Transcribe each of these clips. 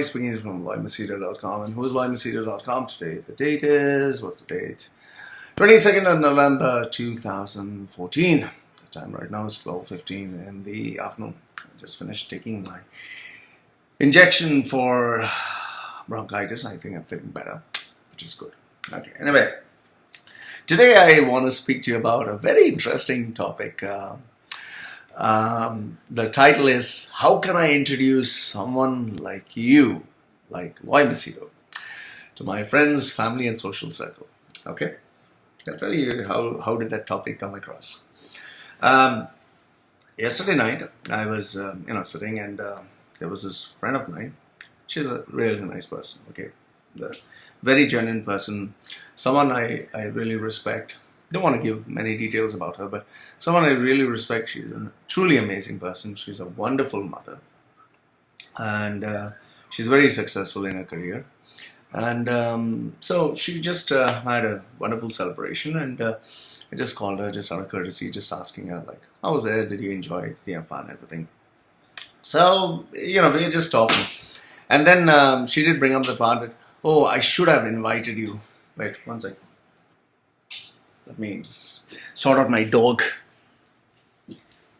speaking from loymachedo.com. And who's loymachedo.com today? The date is, what's the date? 22nd of November 2014. The time right now is 12:15 in the afternoon. I just finished taking my injection for bronchitis. I think I'm feeling better, which is good. Okay, anyway, today I want to speak to you about a very interesting topic. The title is, how can I introduce someone like you, like Loy Machedo, to my friends, family and social circle? Okay, I'll tell you how did that topic come across. Yesterday night I was sitting, and there was this friend of mine. She's a really nice person, okay, the very genuine person, someone I really respect. Don't want to give many details about her, but someone I really respect. She's a truly amazing person. She's a wonderful mother, and she's very successful in her career. And so she just had a wonderful celebration, and I just called her just out of courtesy, just asking her, like, how was it? Did you enjoy it? Did you have fun? Everything. So, we were just talking. And then she did bring up the part that, oh, I should have invited you. Wait, one second. Let me just sort out my dog.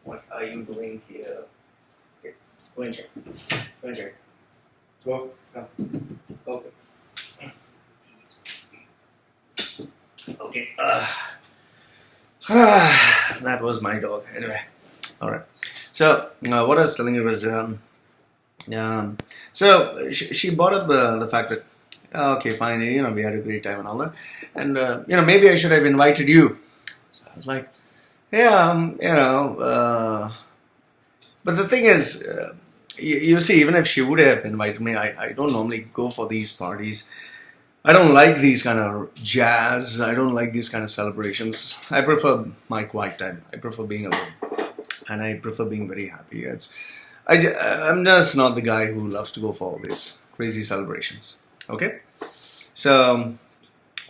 What are you doing here? Okay, go and check. Go and check. Go. Come. Okay. Okay. That was my dog. Anyway. Alright. So, what I was telling you was, so she brought up the fact that, okay, fine, we had a great time and all that. And, maybe I should have invited you. So I was like, yeah, but the thing is, you see, even if she would have invited me, I don't normally go for these parties. I don't like these kind of jazz. I don't like these kind of celebrations. I prefer my quiet time. I prefer being alone. And I prefer being very happy. I'm just not the guy who loves to go for all these crazy celebrations. Okay? So,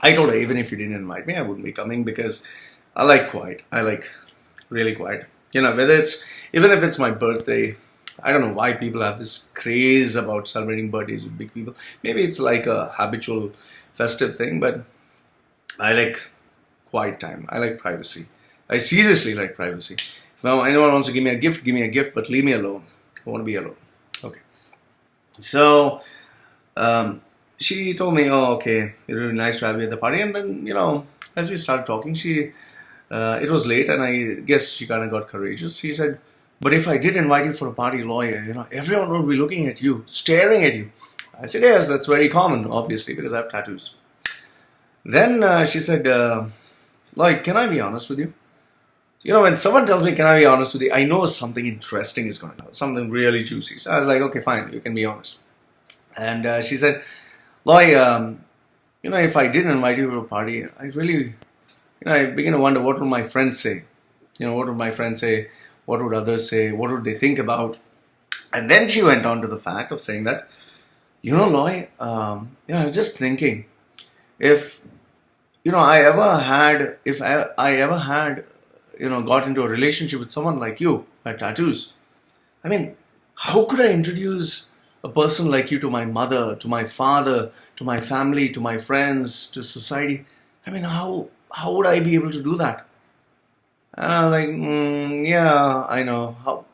I told her, even if you didn't invite me, I wouldn't be coming, because I like quiet. I like really quiet. Even if it's my birthday, I don't know why people have this craze about celebrating birthdays with big people. Maybe it's like a habitual festive thing, but I like quiet time. I like privacy. I seriously like privacy. If anyone wants to give me a gift, but leave me alone. I want to be alone. Okay. So, she told me, oh, okay, it would be nice to have you at the party. And then, as we started talking, it was late, and I guess she kind of got courageous. She said, but if I did invite you for a party, Loy, everyone would be looking at you, staring at you. I said, yes, that's very common, obviously, because I have tattoos. Then she said, Loy, can I be honest with you? When someone tells me, can I be honest with you, I know something interesting is going on, something really juicy. So I was like, okay, fine, you can be honest. And she said, Loy, if I didn't invite you to a party, I really, I begin to wonder, what would my friends say? What would my friends say? What would others say? What would they think about? And then she went on to the fact of saying that, Loy, I was just thinking, if I ever had got into a relationship with someone like you, my tattoos, I mean, how could I introduce a person like you to my mother, to my father, to my family, to my friends, to society? I mean, how would I be able to do that? And I was like, yeah, I know. How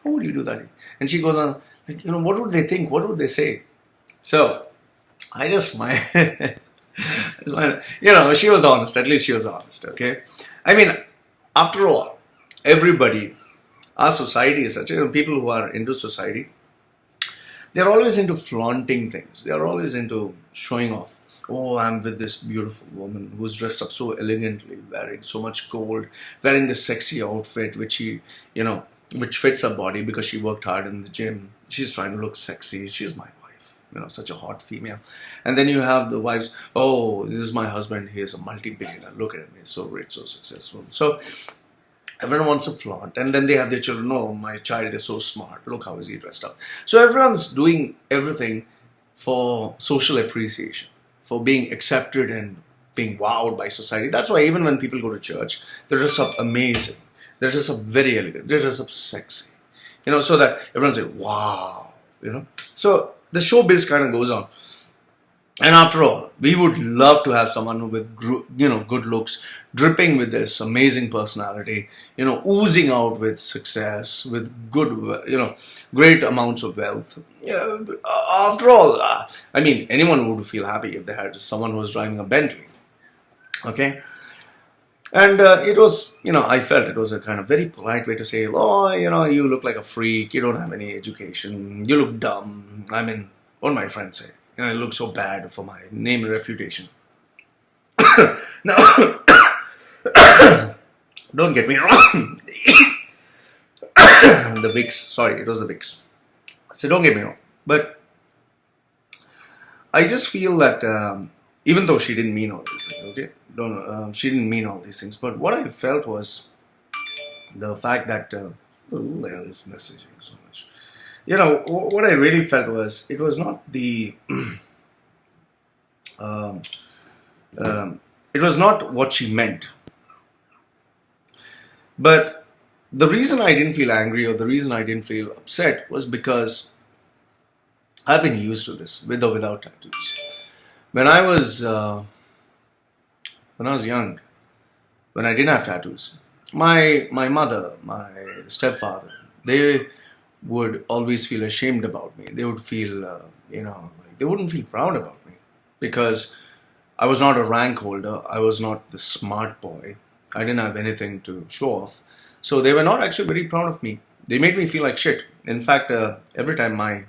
would you do that? And she goes on, like, what would they think? What would they say? So, I just smiled. She was honest. At least she was honest, okay? I mean, after all, everybody, our society is such, people who are into society, they're always into flaunting things. They're always into showing off. Oh, I'm with this beautiful woman who's dressed up so elegantly, wearing so much gold, wearing this sexy outfit which which fits her body because she worked hard in the gym. She's trying to look sexy. She's my wife. Such a hot female. And then you have the wives, oh, this is my husband. He is a multi-billionaire. Look at him. He's so rich, so successful. So everyone wants to flaunt. And then they have their children. Oh, my child is so smart. Look how is he dressed up. So everyone's doing everything for social appreciation, for being accepted and being wowed by society. That's why even when people go to church, they're just up amazing. They're just up very elegant. They're just up sexy. So that everyone says, wow. So the showbiz kind of goes on. And after all, we would love to have someone with, good looks, dripping with this amazing personality, oozing out with success, with good, great amounts of wealth. Yeah, after all, I mean, anyone would feel happy if they had someone who was driving a Bentley. Okay? And it was, I felt it was a kind of very polite way to say, oh, you look like a freak, you don't have any education, you look dumb. I mean, what my friends say. It looks so bad for my name and reputation. Now, don't get me wrong. The Vicks, sorry, it was the Vicks. So don't get me wrong. But I just feel that even though she didn't mean all these things, okay? She didn't mean all these things. But what I felt was the fact that, who the hell is messaging so much? What I really felt was, it was not the, it was not what she meant. But the reason I didn't feel angry, or the reason I didn't feel upset, was because I've been used to this, with or without tattoos. When I was young, when I didn't have tattoos, my mother, my stepfather, they would always feel ashamed about me. They would feel, they wouldn't feel proud about me, because I was not a rank holder. I was not the smart boy. I didn't have anything to show off. So they were not actually very proud of me. They made me feel like shit. In fact, every time my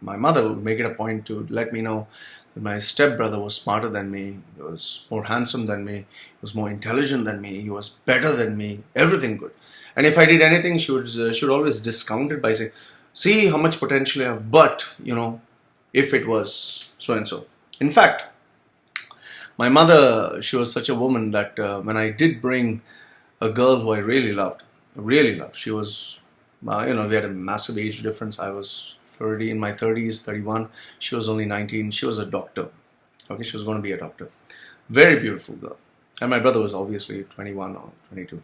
mother would make it a point to let me know that my stepbrother was smarter than me, he was more handsome than me, he was more intelligent than me, he was better than me, everything good. And if I did anything, she would always discount it by saying, see how much potential I have, but, if it was so and so. In fact, my mother, she was such a woman that when I did bring a girl who I really loved, she was, we had a massive age difference. I was 30, in my 30s, 31. She was only 19. She was a doctor. Okay, she was going to be a doctor. Very beautiful girl. And my brother was obviously 21 or 22.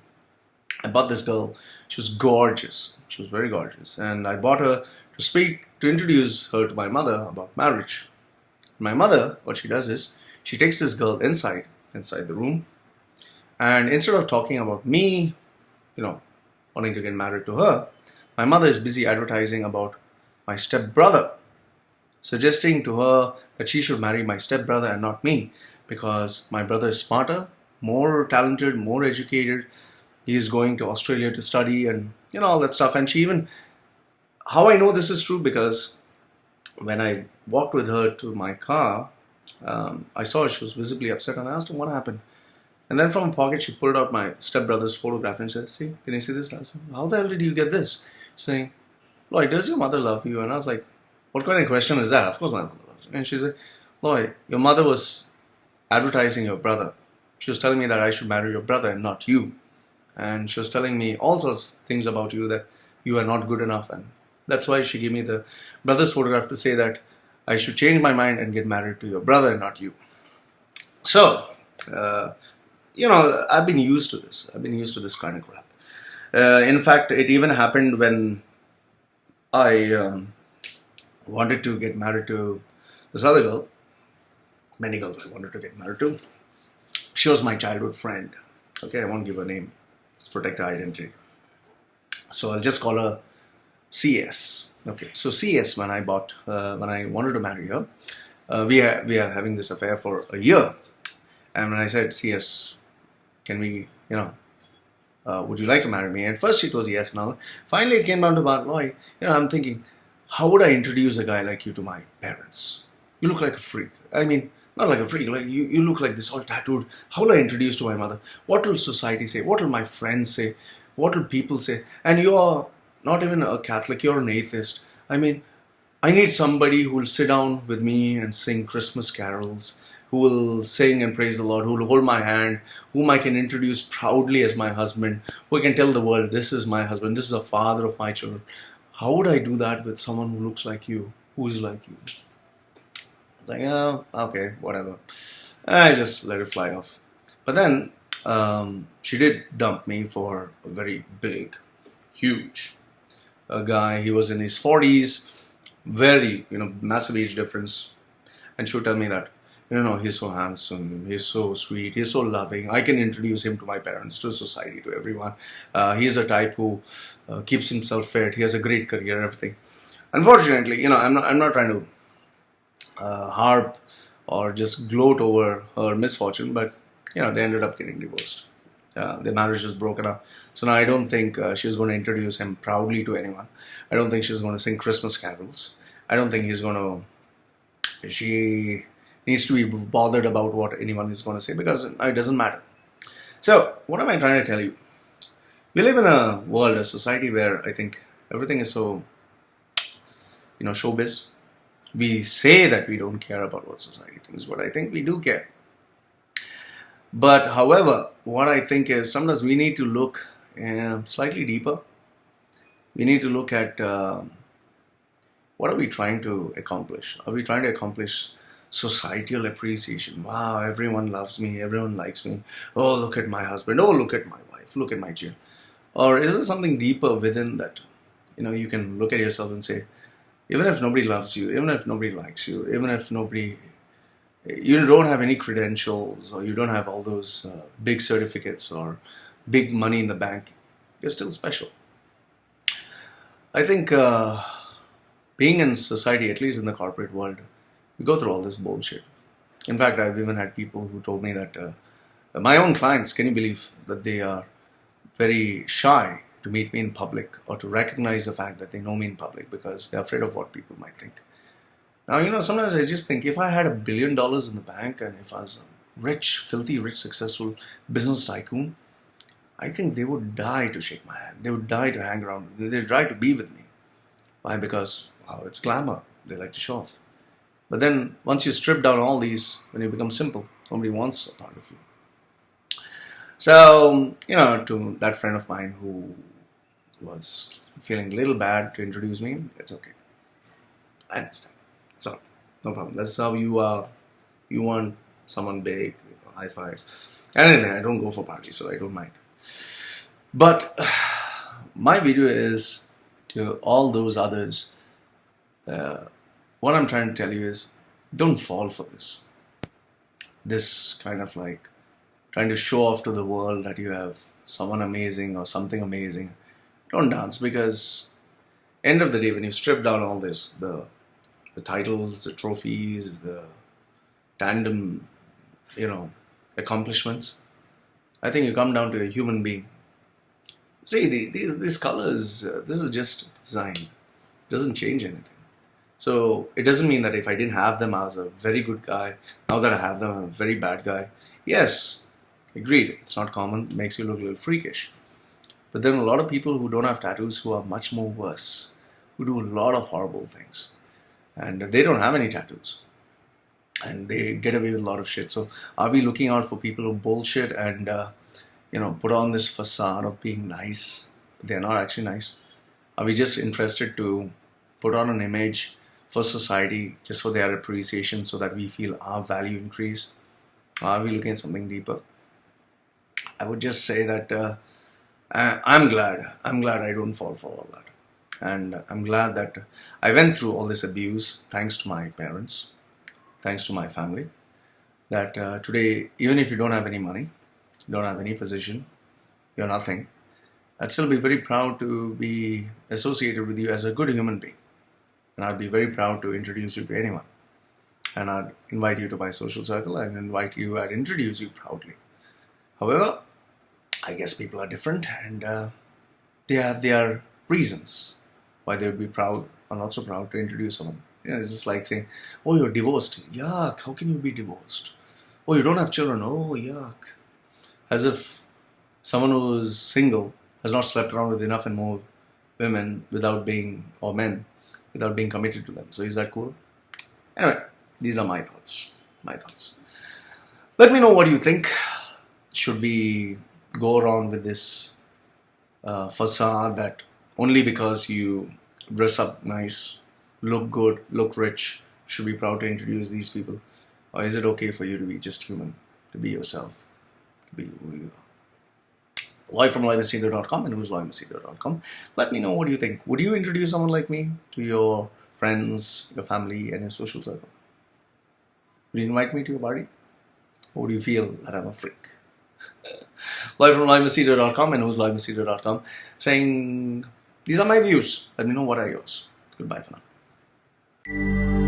I bought this girl. She was gorgeous. She was very gorgeous. And I bought her to introduce her to my mother about marriage. My mother, what she does is, she takes this girl inside the room. And instead of talking about me, wanting to get married to her, my mother is busy advertising about my stepbrother, suggesting to her that she should marry my stepbrother and not me, because my brother is smarter, more talented, more educated. He is going to Australia to study and all that stuff. And she even, how I know this is true, because when I walked with her to my car, I saw her, she was visibly upset, and I asked her what happened. And then from her pocket, she pulled out my stepbrother's photograph and said, see, can you see this? I said, how the hell did you get this? Saying, Loy, does your mother love you? And I was like, what kind of question is that? Of course my mother loves me. And she said, Loy, your mother was advertising your brother. She was telling me that I should marry your brother and not you. And she was telling me all sorts of things about you, that you are not good enough. And that's why she gave me the brother's photograph to say that I should change my mind and get married to your brother and not you. So, I've been used to this. I've been used to this kind of crap. In fact, it even happened when I wanted to get married to this other girl. Many girls I wanted to get married to. She was my childhood friend. Okay, I won't give her name. Let's protect her identity. So I'll just call her CS. Okay, so CS, when I wanted to marry her, we are having this affair for a year. And when I said, CS, can we, would you like to marry me? And first it was yes. Now, finally it came down to about, Loy, I'm thinking, how would I introduce a guy like you to my parents? You look like a freak. I mean, not like a freak, like you look like this all tattooed. How will I introduce to my mother? What will society say? What will my friends say? What will people say? And you're not even a Catholic, you're an atheist. I mean, I need somebody who will sit down with me and sing Christmas carols, who will sing and praise the Lord, who will hold my hand, whom I can introduce proudly as my husband, who I can tell the world, this is my husband, this is the father of my children. How would I do that with someone who looks like you, who is like you? Like, oh, okay, whatever. I just let it fly off. But then, she did dump me for a very big, huge guy. He was in his 40s, very, massive age difference. And she would tell me that, he's so handsome, he's so sweet, he's so loving. I can introduce him to my parents, to society, to everyone. He's a type who keeps himself fit. He has a great career, everything. Unfortunately, I'm not trying to harp or just gloat over her misfortune, but they ended up getting divorced. Their marriage was broken up. So now I don't think she's going to introduce him proudly to anyone. I don't think she's going to sing Christmas carols. I don't think he's going to. She needs to be bothered about what anyone is going to say, because it doesn't matter. So what am I trying to tell you? We live in a world, a society where I think everything is so, showbiz. We say that we don't care about what society thinks, but I think we do care. But however, what I think is sometimes we need to look slightly deeper. We need to look at what are we trying to accomplish? Are we trying to accomplish societal appreciation? Wow, everyone loves me, everyone likes me. Oh, look at my husband. Oh, look at my wife. Look at my children. Or is there something deeper within that? You can look at yourself and say, even if nobody loves you, even if nobody likes you, even if you don't have any credentials, or you don't have all those big certificates or big money in the bank, you're still special. I think being in society, at least in the corporate world, we go through all this bullshit. In fact, I've even had people who told me that my own clients, can you believe that they are very shy to meet me in public or to recognize the fact that they know me in public because they're afraid of what people might think. Now, sometimes I just think if I had $1 billion in the bank and if I was a rich, filthy, rich, successful business tycoon, I think they would die to shake my hand. They would die to hang around. They'd die to be with me. Why? Because, wow, it's glamour. They like to show off. But then once you strip down all these, when you become simple, nobody wants a part of you. So, to that friend of mine who was feeling a little bad to introduce me, it's okay. I understand. It's all right. No problem. That's how you are. You want someone big, high five. And anyway, I don't go for parties, so I don't mind. But my video is to all those others. What I'm trying to tell you is, don't fall for this. This kind of like trying to show off to the world that you have someone amazing or something amazing. Don't dance, because end of the day, when you strip down all this, the titles, the trophies, the tandem, accomplishments, I think you come down to a human being. See, these colors, this is just design. It doesn't change anything. So it doesn't mean that if I didn't have them, I was a very good guy. Now that I have them, I'm a very bad guy. Yes, agreed. It's not common. It makes you look a little freakish. But then a lot of people who don't have tattoos who are much more worse, who do a lot of horrible things. And they don't have any tattoos. And they get away with a lot of shit. So are we looking out for people who bullshit and, put on this facade of being nice? They're not actually nice. Are we just interested to put on an image for society just for their appreciation so that we feel our value increase? Are we looking at something deeper? I would just say that I'm glad I don't fall for all that. And I'm glad that I went through all this abuse thanks to my parents, thanks to my family. That today, even if you don't have any money, you don't have any position, you're nothing, I'd still be very proud to be associated with you as a good human being. And I'd be very proud to introduce you to anyone. And I'd invite you to my social circle and I'd introduce you proudly. However, I guess people are different and they have their reasons why they would be proud or not so proud to introduce someone. It's just like saying, oh, you're divorced. Yuck, how can you be divorced? Oh, you don't have children. Oh, yuck. As if someone who is single has not slept around with enough and more women or men without being committed to them. So is that cool? Anyway, these are my thoughts. Let me know what you think. Should we go around with this facade that only because you dress up nice, look good, look rich, should be proud to introduce these people? Or is it okay for you to be just human, to be yourself, to be who you are? Loy from LoyMachedo.com and who's LoyMachedo.com. Let me know what you think. Would you introduce someone like me to your friends, your family, and your social circle? Would you invite me to your party? Or would you feel that I'm a freak? Loy from LoyMachedo.com and who's LoyMachedo.com saying, these are my views. Let me know what are yours. Goodbye for now.